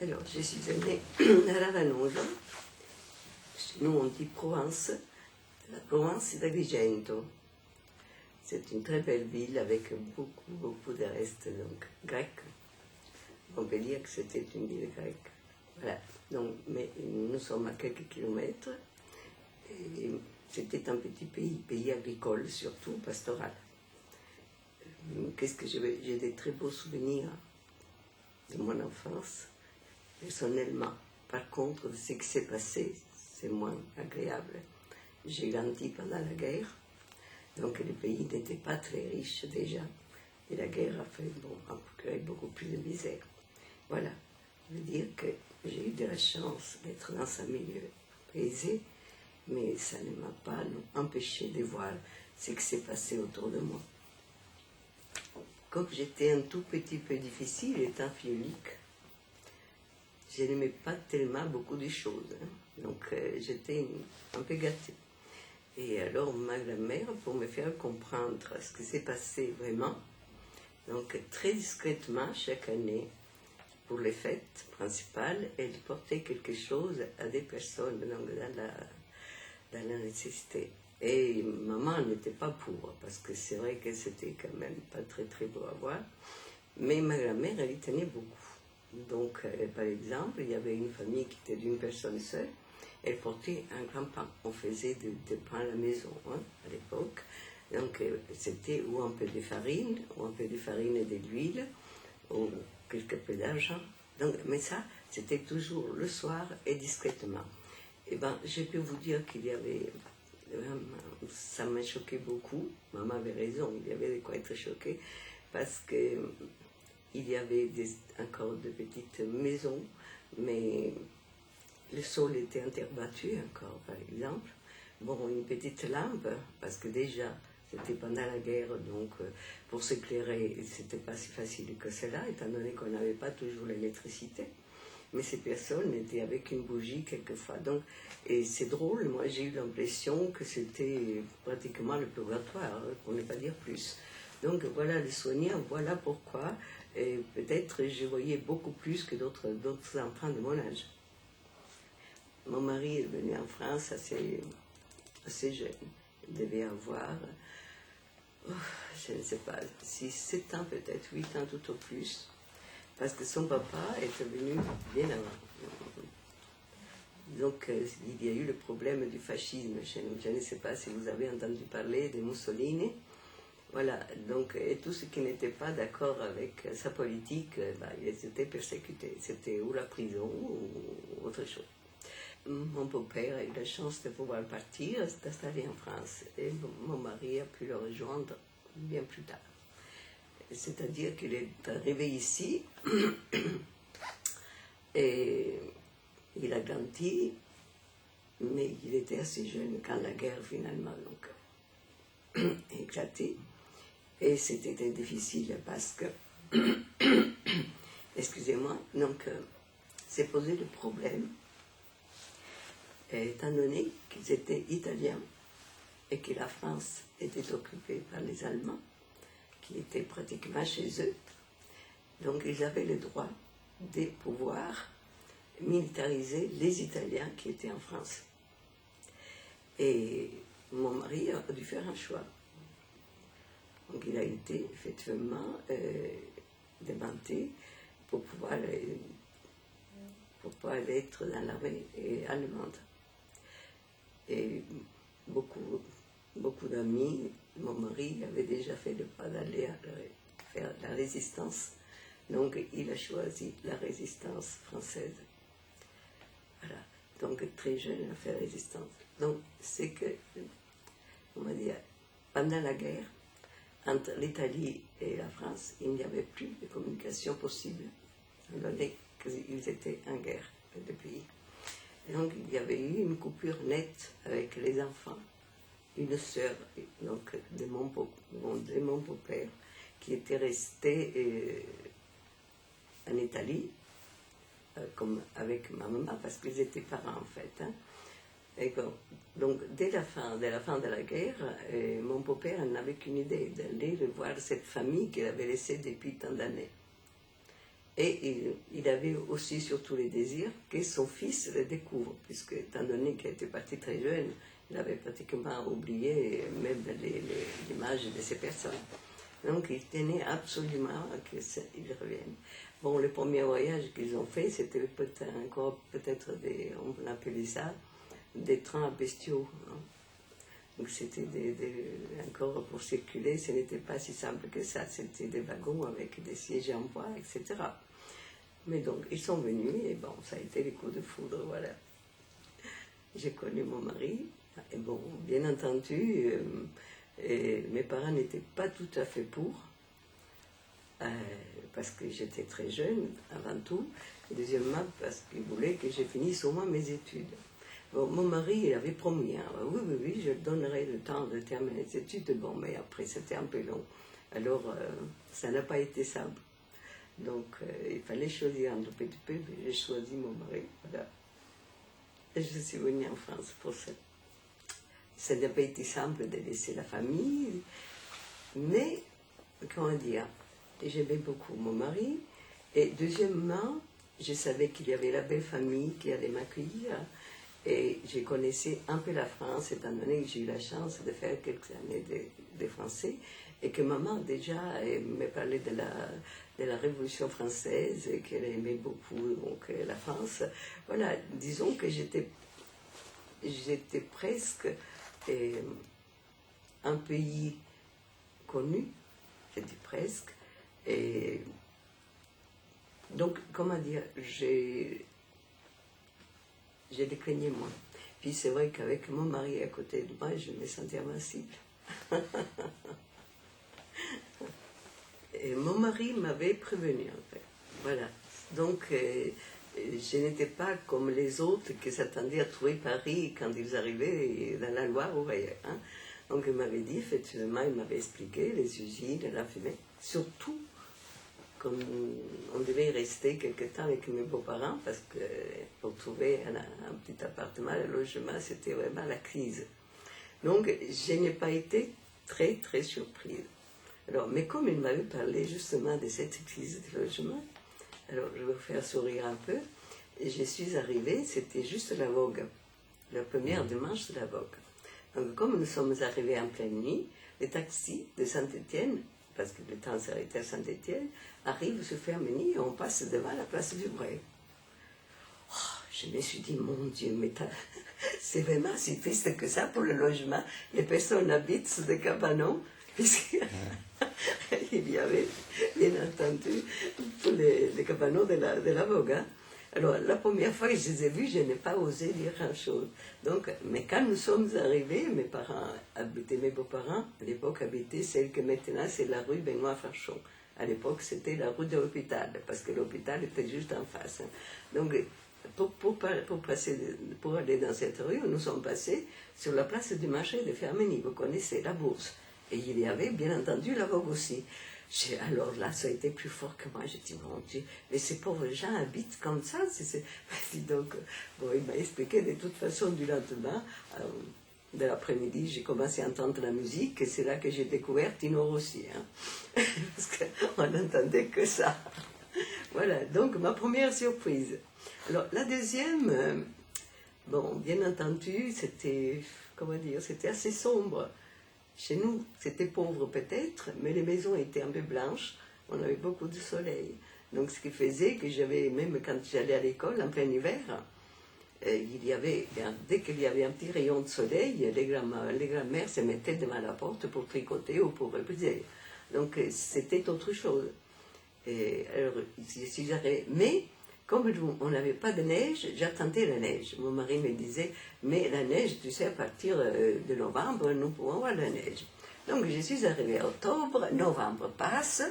Alors, je suis née à Ravanosa. Chez nous, on dit Provence. La Provence, c'est d'Agrigento. C'est une très belle ville avec beaucoup de restes donc, grecs. On peut dire que c'était une ville grecque. Voilà. Donc, mais nous sommes à quelques kilomètres. Et c'était un petit pays agricole, surtout pastoral. Qu'est-ce que j'ai des très beaux souvenirs de mon enfance, personnellement. Par contre, ce qui s'est passé, c'est moins agréable. J'ai grandi pendant la guerre, donc le pays n'était pas très riche déjà, et la guerre a procuré beaucoup plus de misère. Voilà, je veux dire que j'ai eu de la chance d'être dans un milieu aisé, mais ça ne m'a pas empêché de voir ce qui s'est passé autour de moi. Comme j'étais un tout petit peu difficile, étant fille unique, je n'aimais pas tellement beaucoup de choses. Donc j'étais un peu gâtée. Et alors ma grand-mère, pour me faire comprendre ce qui s'est passé vraiment, donc très discrètement, chaque année, pour les fêtes principales, elle portait quelque chose à des personnes donc, dans la nécessité. Et maman n'était pas pour, parce que c'est vrai que c'était quand même pas très beau à voir, mais ma grand-mère, elle y tenait beaucoup. Donc, par exemple, il y avait une famille qui était d'une personne seule, elle portait un grand pain. On faisait des pains à la maison à l'époque. Donc, c'était ou un peu de farine, ou un peu de farine et de l'huile, ou quelques peu d'argent. Donc, mais ça, c'était toujours le soir et discrètement. Eh bien, je peux vous dire qu'il y avait... Ça m'a choqué beaucoup. Maman avait raison, il y avait de quoi être choqué, parce que il y avait encore de petites maisons, mais le sol était interbattu encore, par exemple. Bon, une petite lampe, parce que déjà, c'était pendant la guerre, donc pour s'éclairer, c'était pas si facile que cela, étant donné qu'on n'avait pas toujours l'électricité. Mais ces personnes étaient avec une bougie quelquefois. Donc, et c'est drôle, moi j'ai eu l'impression que c'était pratiquement le purgatoire, pour ne pas dire plus. Donc voilà les souvenirs, voilà pourquoi. Et peut-être je voyais beaucoup plus que d'autres enfants de mon âge. Mon mari est venu en France assez jeune. Il devait avoir, je ne sais pas, 6, 7 ans peut-être, 8 ans tout au plus. Parce que son papa était venu bien avant. Donc il y a eu le problème du fascisme chez nous. Je ne sais pas si vous avez entendu parler de Mussolini. Voilà, donc et tous ceux qui n'étaient pas d'accord avec sa politique, ils étaient persécutés. C'était ou la prison ou autre chose. Mon beau-père a eu la chance de pouvoir partir, s'installer en France. Et mon mari a pu le rejoindre bien plus tard. C'est-à-dire qu'il est arrivé ici et il a grandi, mais il était assez jeune quand la guerre finalement donc, a éclaté. Et c'était très difficile parce que, excusez-moi, donc s'est posé le problème, étant donné qu'ils étaient italiens et que la France était occupée par les Allemands, qui étaient pratiquement chez eux. Donc ils avaient le droit de pouvoir militariser les Italiens qui étaient en France. Et mon mari a dû faire un choix. Donc il a été effectivement démenté pour pouvoir être dans l'armée allemande. Et beaucoup d'amis, mon mari avait déjà fait le pas d'aller faire la résistance. Donc il a choisi la résistance française. Voilà. Donc très jeune, il a fait la résistance. Donc c'est que, on va dire, pendant la guerre, entre l'Italie et la France, il n'y avait plus de communication possible, étant donné qu'ils étaient en guerre, les deux pays. Et donc il y avait eu une coupure nette avec les enfants. Une sœur donc, de mon beau-père qui était restée en Italie, comme avec ma maman, parce qu'ils étaient parents en fait. Et bon, donc dès la fin de la guerre, mon beau-père n'avait qu'une idée, d'aller revoir cette famille qu'il avait laissée depuis tant d'années. Et il avait aussi surtout le désir que son fils le découvre, puisque étant donné qu'il était parti très jeune, il avait pratiquement oublié même l'image de ces personnes. Donc il tenait absolument à qu'ils reviennent. Bon, le premier voyage qu'ils ont fait, c'était peut-être on appelait ça, des trains à bestiaux. Hein. Donc c'était encore pour circuler, ce n'était pas si simple que ça, c'était des wagons avec des sièges en bois, etc. Mais donc, ils sont venus, et bon, ça a été les coups de foudre, voilà. J'ai connu mon mari, et bon, bien entendu, mes parents n'étaient pas tout à fait pour, parce que j'étais très jeune, avant tout, et deuxièmement, parce qu'ils voulaient que je finisse au moins mes études. Bon, mon mari, il avait promis, hein, oui, je donnerai le temps de terminer les études, bon, mais après, c'était un peu long. Alors, ça n'a pas été simple. Donc, il fallait choisir entre petit peu, j'ai choisi mon mari, voilà. Et je suis venue en France pour ça. Ça n'a pas été simple de laisser la famille, mais, comment dire, j'aimais beaucoup mon mari, et deuxièmement, je savais qu'il y avait la belle famille qui allait m'accueillir, et je connaissais un peu la France, étant donné que j'ai eu la chance de faire quelques années de français, et que maman déjà me parlait de la Révolution française, et qu'elle aimait beaucoup donc, la France. Voilà, disons que j'étais presque un pays connu, je dis presque, et donc, comment dire, j'ai décliné moins. Puis c'est vrai qu'avec mon mari à côté de moi, je me sentais invincible. Et mon mari m'avait prévenu, en fait. Voilà. Donc, je n'étais pas comme les autres qui s'attendaient à trouver Paris quand ils arrivaient dans la Loire ou ailleurs. Hein. Donc, il m'avait dit, effectivement, il m'avait expliqué les usines, la fumée. Surtout, comme on devait y rester quelque temps avec mes beaux-parents, parce que pour trouver un petit appartement, un logement, c'était vraiment la crise. Donc, je n'ai pas été très, très surprise. Alors, mais comme il m'avait parlé justement de cette crise de logement, alors je vais vous faire sourire un peu, et je suis arrivée, c'était juste la Vogue, la première dimanche de la Vogue. Donc, comme nous sommes arrivés en pleine nuit, les taxis de Saint-Étienne, parce que le temps s'arrêtait à Saint-Étienne, arrivent sur Fermeny et on passe devant la place du Bray. Oh, je me suis dit, mon Dieu, mais c'est vraiment si triste que ça pour le logement. Les personnes habitent sous des cabanons, puisqu'il y avait, bien entendu, tous les cabanons de la Vogue. Hein. Alors, la première fois que je les ai vus, je n'ai pas osé dire grand-chose. Donc, mais quand nous sommes arrivés, mes parents habitaient, mes beaux-parents, à l'époque habitaient celle que maintenant c'est la rue Benoît-Farchon. À l'époque, c'était la rue de l'hôpital, parce que l'hôpital était juste en face. Hein. Donc, pour aller dans cette rue, nous sommes passés sur la place du marché de Fermeny, vous connaissez, la bourse. Et il y avait, bien entendu, la Vogue aussi. Alors là, ça a été plus fort que moi. J'ai dit, mon Dieu, mais ces pauvres gens habitent comme ça. Donc, bon, il m'a expliqué de toute façon du lendemain, de l'après-midi, j'ai commencé à entendre la musique et c'est là que j'ai découvert Tino Rossi. Hein. Parce qu'on n'entendait que ça. Voilà, donc ma première surprise. Alors, la deuxième, bon, bien entendu, c'était, comment dire, c'était assez sombre. Chez nous, c'était pauvre peut-être, mais les maisons étaient un peu blanches, on avait beaucoup de soleil. Donc ce qui faisait que j'avais, même quand j'allais à l'école en plein hiver, il y avait, dès qu'il y avait un petit rayon de soleil, les grands-mères se mettaient devant la porte pour tricoter ou pour reposer. Donc c'était autre chose. Et alors, mais comme on n'avait pas de neige, j'attendais la neige. Mon mari me disait, mais la neige, tu sais, à partir de novembre, nous pouvons avoir la neige. Donc je suis arrivée en octobre, novembre passe,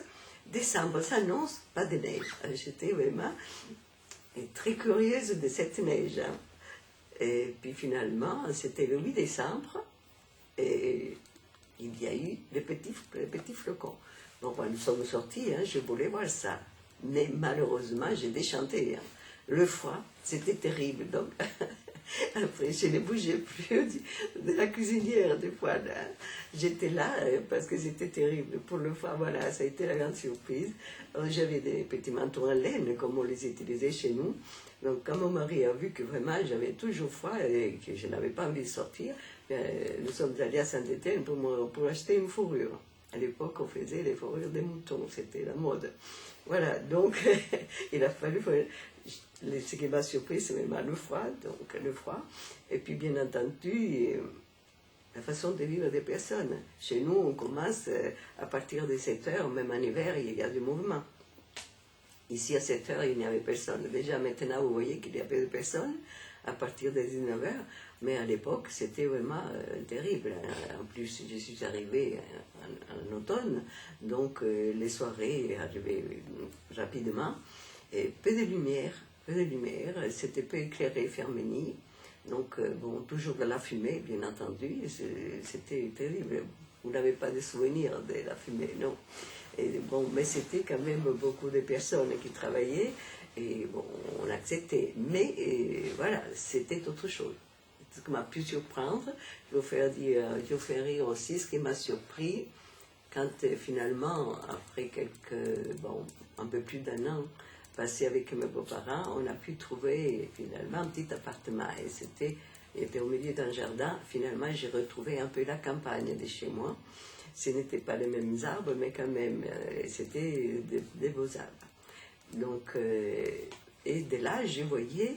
décembre s'annonce, pas de neige. J'étais vraiment très curieuse de cette neige. Hein. Et puis finalement, c'était le 8 décembre, et il y a eu les petits flocons. Bon, nous sommes sortis, hein, je voulais voir ça. Mais malheureusement, j'ai déchanté. Hein. Le froid, c'était terrible. Donc, Après, je ne bougeais plus de la cuisinière des fois. J'étais là parce que c'était terrible. Pour le fois, voilà, ça a été la grande surprise. J'avais des petits manteaux en laine, comme on les utilisait chez nous. Donc, quand mon mari a vu que vraiment j'avais toujours froid et que je n'avais pas envie de sortir, nous sommes allés à Saint-Étienne pour acheter une fourrure. À l'époque, on faisait les fourrures des moutons, c'était la mode. Voilà, donc il a fallu... Ce qui m'a surpris, c'est vraiment le froid, donc le froid. Et puis, bien entendu, la façon de vivre des personnes. Chez nous, on commence à partir de 7 heures, même en hiver, il y a du mouvement. Ici, à 7 heures, il n'y avait personne. Déjà, maintenant, vous voyez qu'il y avait de personnes à partir de 19 heures. Mais à l'époque, c'était vraiment terrible. En plus, je suis arrivée en automne, donc les soirées arrivaient rapidement. Et peu de lumière, c'était peu éclairé, Firminy. Donc, bon, toujours de la fumée, bien entendu, c'était terrible. Vous n'avez pas de souvenir de la fumée, non. Et bon, mais c'était quand même beaucoup de personnes qui travaillaient, et bon, on acceptait. Mais voilà, c'était autre chose. Ce qui m'a pu surprendre, je vais vous faire rire aussi, ce qui m'a surpris, quand finalement, après un peu plus d'1 an, passé avec mes beaux-parents, on a pu trouver finalement un petit appartement. Et il était au milieu d'un jardin. Finalement, j'ai retrouvé un peu la campagne de chez moi. Ce n'étaient pas les mêmes arbres, mais quand même, c'était des beaux arbres. Donc, et de là, je voyais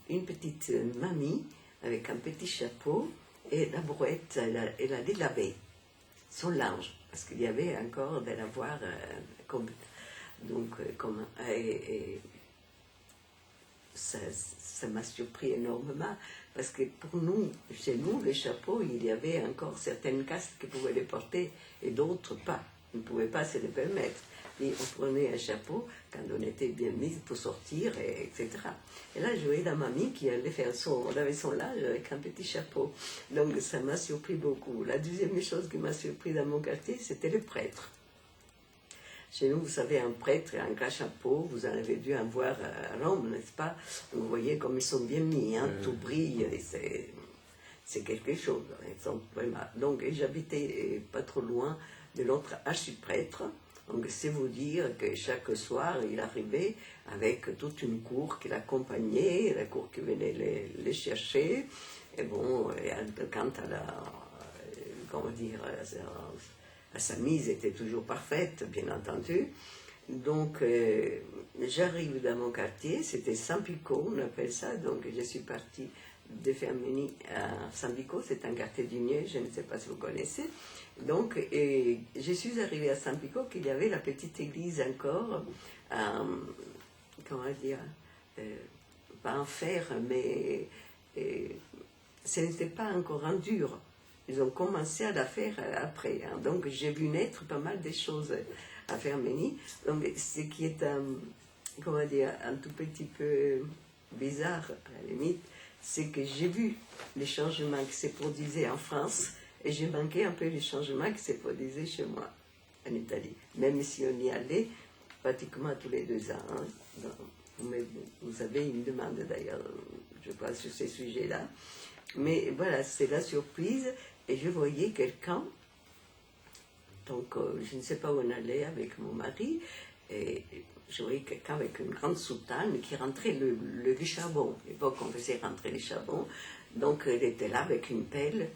une petite mamie avec un petit chapeau et la brouette, elle allait laver son linge, parce qu'il y avait encore de l'avoir donc, ça m'a surpris énormément, parce que pour nous, chez nous, les chapeaux, il y avait encore certaines castes qui pouvaient les porter, et d'autres pas. On ne pouvait pas se les permettre. Et on prenait un chapeau quand on était bien mis pour sortir, etc. Et là, je voyais la mamie qui allait laver son linge avec un petit chapeau. Donc, ça m'a surpris beaucoup. La deuxième chose qui m'a surpris dans mon quartier, c'était le prêtre. Chez nous, vous savez, un prêtre et un grand chapeau, vous en avez dû en voir à Rome, n'est-ce pas? Vous voyez comme ils sont bien mis, hein, tout brille, et c'est quelque chose. Ils sont vraiment... Donc, j'habitais pas trop loin de l'autre archiprêtre. Donc, c'est vous dire que chaque soir, il arrivait avec toute une cour qui l'accompagnait, la cour qui venait les chercher. Et bon, quant à comment dire, sa mise était toujours parfaite, bien entendu. Donc, j'arrive dans mon quartier, c'était Sampico, on appelle ça, donc je suis partie de Firminy à Sampico, c'est un quartier du Nieu, je ne sais pas si vous connaissez. Donc, je suis arrivée à Sampico, qu'il y avait la petite église encore, comment dire, pas en fer, mais ce n'était pas encore en dur. Ils ont commencé à la faire après. Hein. Donc, j'ai vu naître pas mal de choses à Firminy. Donc, ce qui est comment dire, un tout petit peu bizarre, à la limite, c'est que j'ai vu les changements qui se produisaient en France et j'ai manqué un peu les changements qui se produisaient chez moi, en Italie. Même si on y allait pratiquement tous les 2 ans. Hein. Mais vous avez une demande d'ailleurs, je crois, sur ces sujets-là. Mais voilà, c'est la surprise. Et je voyais quelqu'un, donc je ne sais pas où on allait avec mon mari, et je voyais quelqu'un avec une grande soutane qui rentrait le charbon. À l'époque, on faisait rentrer les charbons. Donc, elle était là avec une pelle.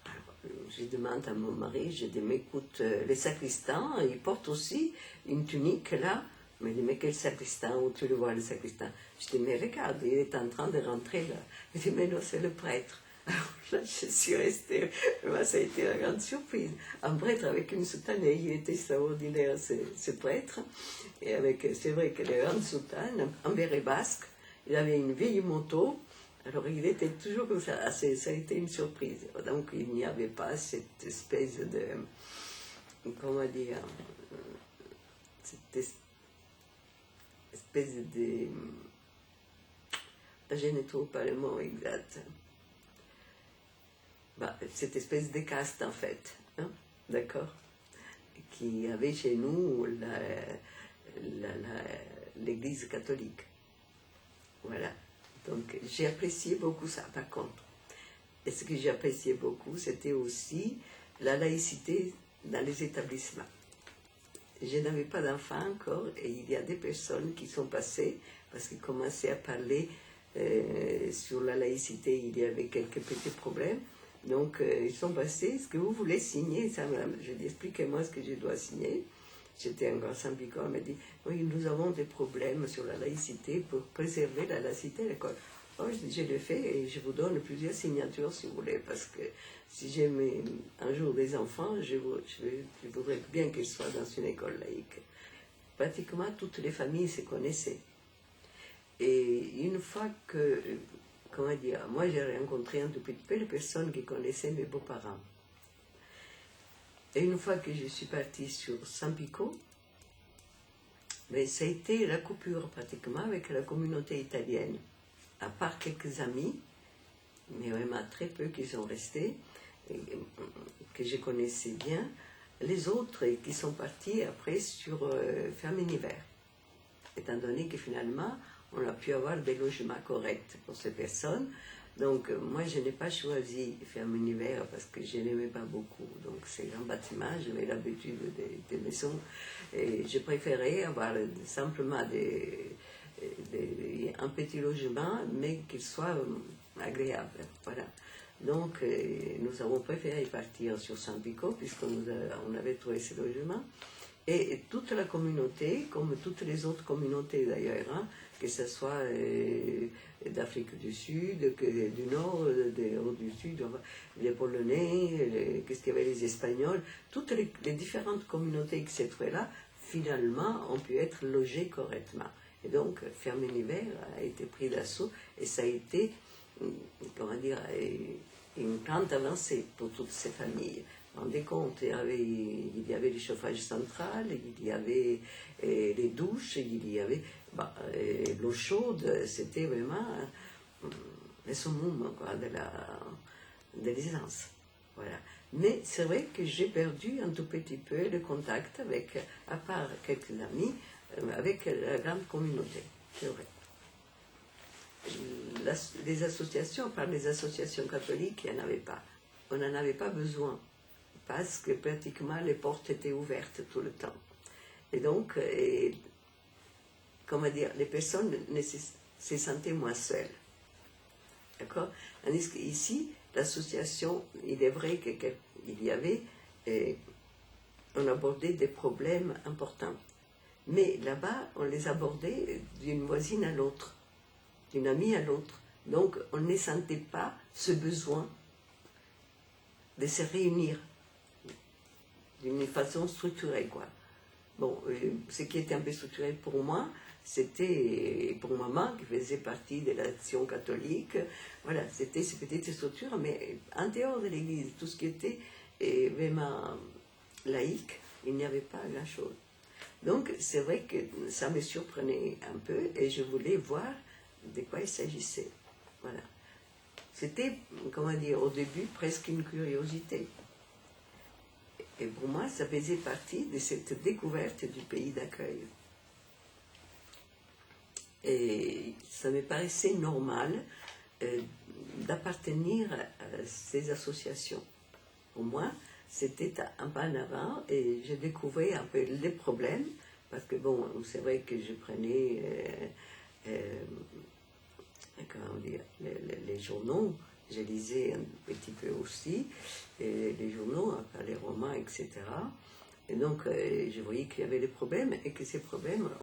Alors, je demande à mon mari, je dis, mais écoute, les sacristans, ils portent aussi une tunique là. Il me dit, mais quel sacristain, où tu le vois, le sacristain? Je dis, mais regarde, il est en train de rentrer là. Il dit, mais non, c'est le prêtre. Alors là, je suis restée, ça a été la grande surprise. Un prêtre avec une soutane, il était extraordinaire, ce prêtre. Et avec, c'est vrai que les grandes soutanes, un béret basque, il avait une vieille moto, alors il était toujours comme ça, ça a été une surprise. Donc il n'y avait pas cette espèce de, comment dire, cette espèce de, je ne trouve pas le mot exact. Cette espèce de caste en fait, hein, d'accord, qui avait chez nous l'église catholique. Voilà. Donc j'ai apprécié beaucoup ça, par contre. Et ce que j'ai apprécié beaucoup, c'était aussi la laïcité dans les établissements. Je n'avais pas d'enfant encore, et il y a des personnes qui sont passées, parce qu'ils commençaient à parler sur la laïcité, il y avait quelques petits problèmes. Donc ils sont passés, est-ce que vous voulez signer ça, madame? Je dis, expliquez-moi ce que je dois signer. J'étais encore sans picot, elle m'a dit, oui, nous avons des problèmes sur la laïcité pour préserver la laïcité de l'école. Oh, je le fais et je vous donne plusieurs signatures si vous voulez, parce que si j'ai un jour des enfants, je voudrais bien qu'ils soient dans une école laïque. Pratiquement toutes les familles se connaissaient. Et une fois que, comment dire, moi j'ai rencontré un tout petit peu les personnes qui connaissaient mes beaux-parents. Et une fois que je suis partie sur Sampico, mais ça a été la coupure pratiquement avec la communauté italienne. À part quelques amis, mais vraiment très peu qui sont restés, que je connaissais bien, les autres qui sont partis après sur Ferme-Univers. Étant donné que finalement, on a pu avoir des logements corrects pour ces personnes. Donc moi, je n'ai pas choisi Ferme-Univers parce que je n'aimais pas beaucoup. Donc c'est un bâtiment, j'avais l'habitude des maisons. Et je préférais avoir simplement un petit logement, mais qu'il soit agréable. Voilà. Donc, nous avons préféré partir sur Sampico, puisqu'on avait trouvé ce logement. Et toute la communauté, comme toutes les autres communautés d'ailleurs, hein, que ce soit d'Afrique du Sud, du Nord, du Sud, les Polonais, qu'est-ce qu'il y avait, les Espagnols, toutes les différentes communautés qui se trouvaient là, finalement, ont pu être logées correctement. Et donc, Ferme-Univers a été pris d'assaut et ça a été, comment dire, une grande avancée pour toutes ces familles. Vous vous rendez compte, il y avait le chauffage central, il y avait les douches, il y avait l'eau chaude, c'était vraiment le summum de l'aisance. Voilà. Mais c'est vrai que j'ai perdu un tout petit peu le contact avec, à part quelques amis, avec la grande communauté, c'est vrai. Les associations, par les associations catholiques, il n'y en avait pas. On n'en avait pas besoin, parce que pratiquement les portes étaient ouvertes tout le temps. Et donc, comment dire, les personnes se sentaient moins seules. D'accord? Tandis qu'ici, l'association, il est vrai qu'il y avait, on abordait des problèmes importants. Mais là-bas, on les abordait d'une voisine à l'autre, d'une amie à l'autre. Donc, on ne sentait pas ce besoin de se réunir d'une façon structurée, quoi. Bon, ce qui était un peu structuré pour moi, c'était pour maman, qui faisait partie de l'action catholique. Voilà, c'était ces petites structures, mais en dehors de l'église, tout ce qui était vraiment laïque, il n'y avait pas grand-chose. Donc, c'est vrai que ça me surprenait un peu et je voulais voir de quoi il s'agissait. Voilà. C'était, comment dire, au début, presque une curiosité. Et pour moi, ça faisait partie de cette découverte du pays d'accueil. Et ça me paraissait normal d'appartenir à ces associations. Pour moi, c'était un pas en avant et je découvrais un peu les problèmes, parce que bon, c'est vrai que je prenais comment dire, les journaux, je lisais un petit peu aussi, les journaux, les romans, etc. Et donc, je voyais qu'il y avait des problèmes et que ces problèmes